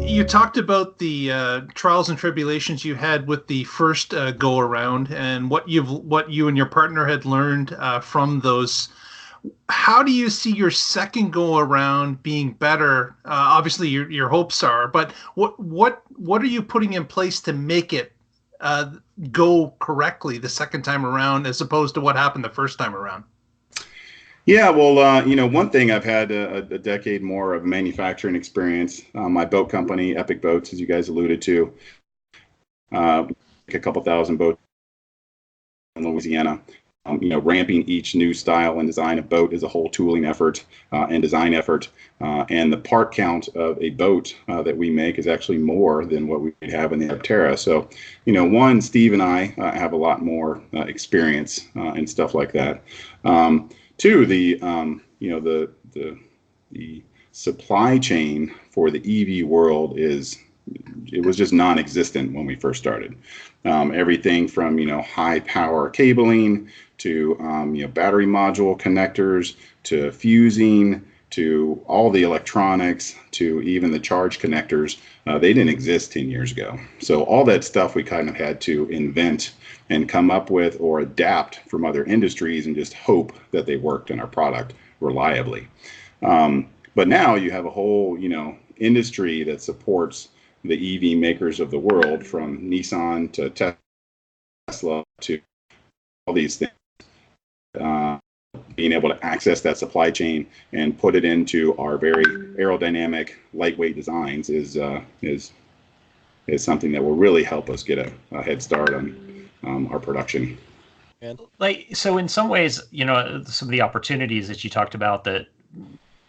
You talked about the trials and tribulations you had with the first go around, and what you and your partner had learned from those. How do you see your second go around being better? Obviously, your hopes are, but what are you putting in place to make it uh, go correctly the second time around, as opposed to what happened the first time around? Yeah, well, one thing I've had a decade more of manufacturing experience. My boat company, Epic Boats, as you guys alluded to, a couple thousand boats in Louisiana. Ramping each new style and design of boat is a whole tooling effort and design effort. And the part count of a boat that we make is actually more than what we have in the Aptera. So, Steve and I have a lot more experience and stuff like that. Two, the supply chain for the EV world it was just non-existent when we first started. Everything from high power cabling to battery module connectors to fusing to all the electronics to even the charge connectors, they didn't exist 10 years ago. So all that stuff we kind of had to invent and come up with or adapt from other industries and just hope that they worked in our product reliably. But now you have a whole industry that supports the EV makers of the world, from Nissan to Tesla to all these things. Being able to access that supply chain and put it into our very aerodynamic, lightweight designs is something that will really help us get a head start on our production. So in some ways, some of the opportunities that you talked about that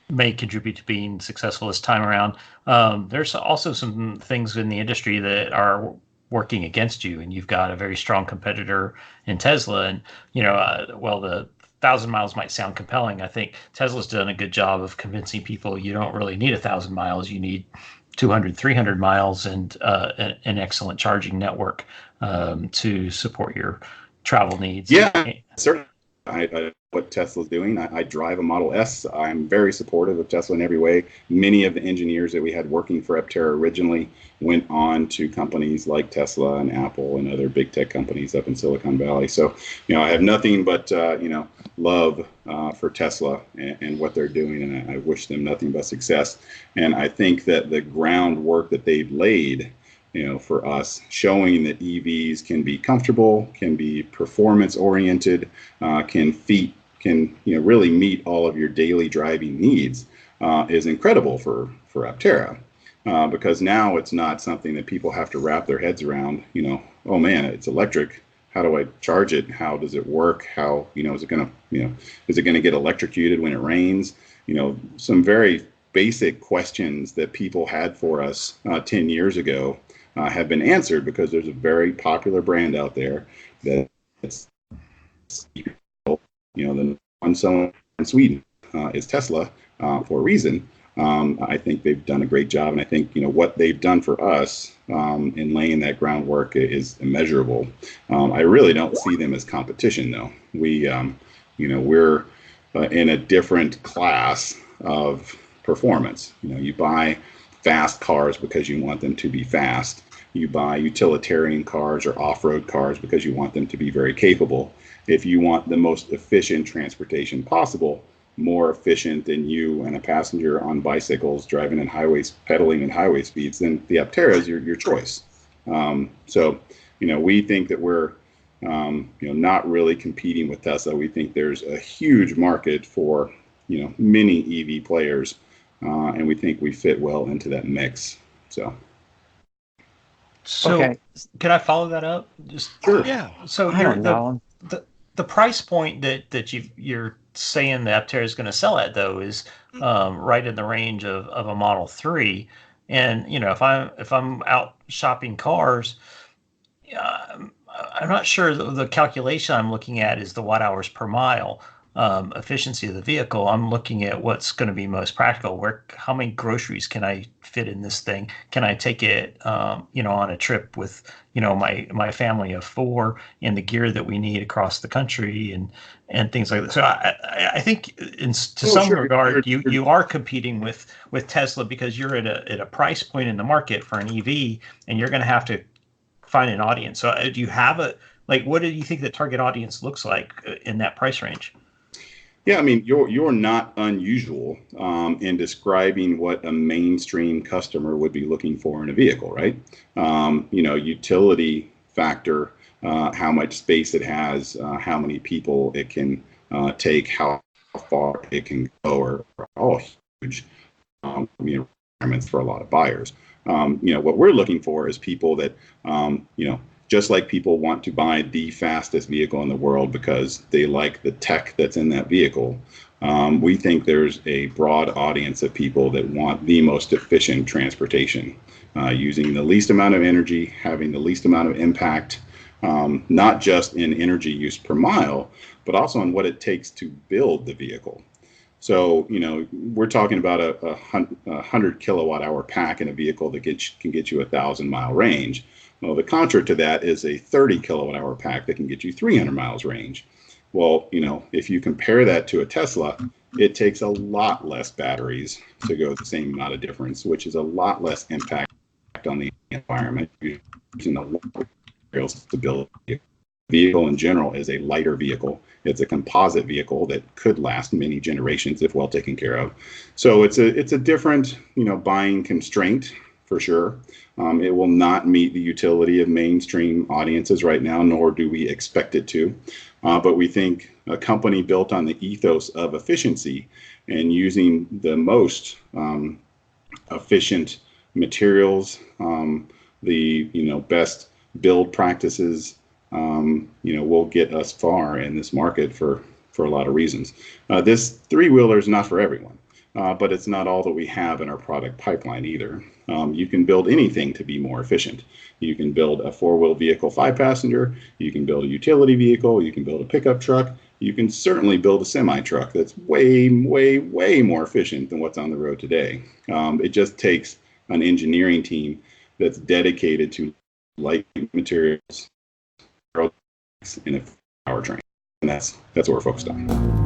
may contribute to being successful this time around, there's also some things in the industry that are working against you, and you've got a very strong competitor in Tesla. And the 1,000 miles might sound compelling. I think Tesla's done a good job of convincing people you don't really need 1,000 miles. You need 200, 300 miles and an excellent charging network to support your travel needs. Yeah, certainly. What Tesla's doing. I drive a Model S. I'm very supportive of Tesla in every way. Many of the engineers that we had working for Aptera originally went on to companies like Tesla and Apple and other big tech companies up in Silicon Valley. So, I have nothing but, love for Tesla and what they're doing, and I wish them nothing but success. And I think that the groundwork that they've laid for us, showing that EVs can be comfortable, can be performance oriented, can really meet all of your daily driving needs, is incredible for Aptera, because now it's not something that people have to wrap their heads around. Oh man, it's electric. How do I charge it? How does it work? How is it going to get electrocuted when it rains? Some very basic questions that people had for us 10 years ago have been answered, because there's a very popular brand out there that's the one seller in Sweden is Tesla for a reason. I think they've done a great job, and I think what they've done for us in laying that groundwork is immeasurable. I really don't see them as competition, though. We're in a different class of performance. You buy fast cars because you want them to be fast. You buy utilitarian cars or off-road cars because you want them to be very capable. If you want the most efficient transportation possible, more efficient than you and a passenger on bicycles driving in highways, pedaling in highway speeds, then the Aptera is your choice. So we think that we're not really competing with Tesla. We think there's a huge market for many EV players, and we think we fit well into that mix. So okay. Can I follow that up? Just sure. Yeah. So the price point that you're saying the Aptera is going to sell at, though, is right in the range of a Model 3. And if I'm out shopping cars, I'm not sure the calculation I'm looking at is the watt hours per mile. efficiency of the vehicle. I'm looking at what's going to be most practical. How many groceries can I fit in this thing? Can I take it, on a trip with, my family of four and the gear that we need across the country and things like that. So I think to some sure. regard, you are competing with Tesla because you're at a price point in the market for an EV, and you're going to have to find an audience. So do you have what do you think the target audience looks like in that price range? Yeah, I mean, you're not unusual in describing what a mainstream customer would be looking for in a vehicle, right? Utility factor, how much space it has, how many people it can take, how far it can go, are all huge requirements for a lot of buyers. What we're looking for is people that, just like people want to buy the fastest vehicle in the world because they like the tech that's in that vehicle, we think there's a broad audience of people that want the most efficient transportation, using the least amount of energy, having the least amount of impact, not just in energy use per mile, but also on what it takes to build the vehicle. So, we're talking about a 100 kilowatt hour pack in a vehicle that can get you 1,000-mile range. Well, the contra to that is a 30 kilowatt hour pack that can get you 300 miles range. Well, if you compare that to a Tesla, it takes a lot less batteries to go the same amount of difference, which is a lot less impact on the environment, using a lot of materials to build a vehicle. In general is a lighter vehicle. It's a composite vehicle that could last many generations if well taken care of. So it's a different, buying constraint for sure. It will not meet the utility of mainstream audiences right now, nor do we expect it to. But we think a company built on the ethos of efficiency and using the most efficient materials, the best build practices, will get us far in this market for a lot of reasons. This three-wheeler is not for everyone, but it's not all that we have in our product pipeline either. You can build anything to be more efficient. You can build a four-wheel vehicle, 5-passenger. You can build a utility vehicle. You can build a pickup truck. You can certainly build a semi-truck that's way, way, way more efficient than what's on the road today. It just takes an engineering team that's dedicated to light materials and a powertrain, and that's what we're focused on.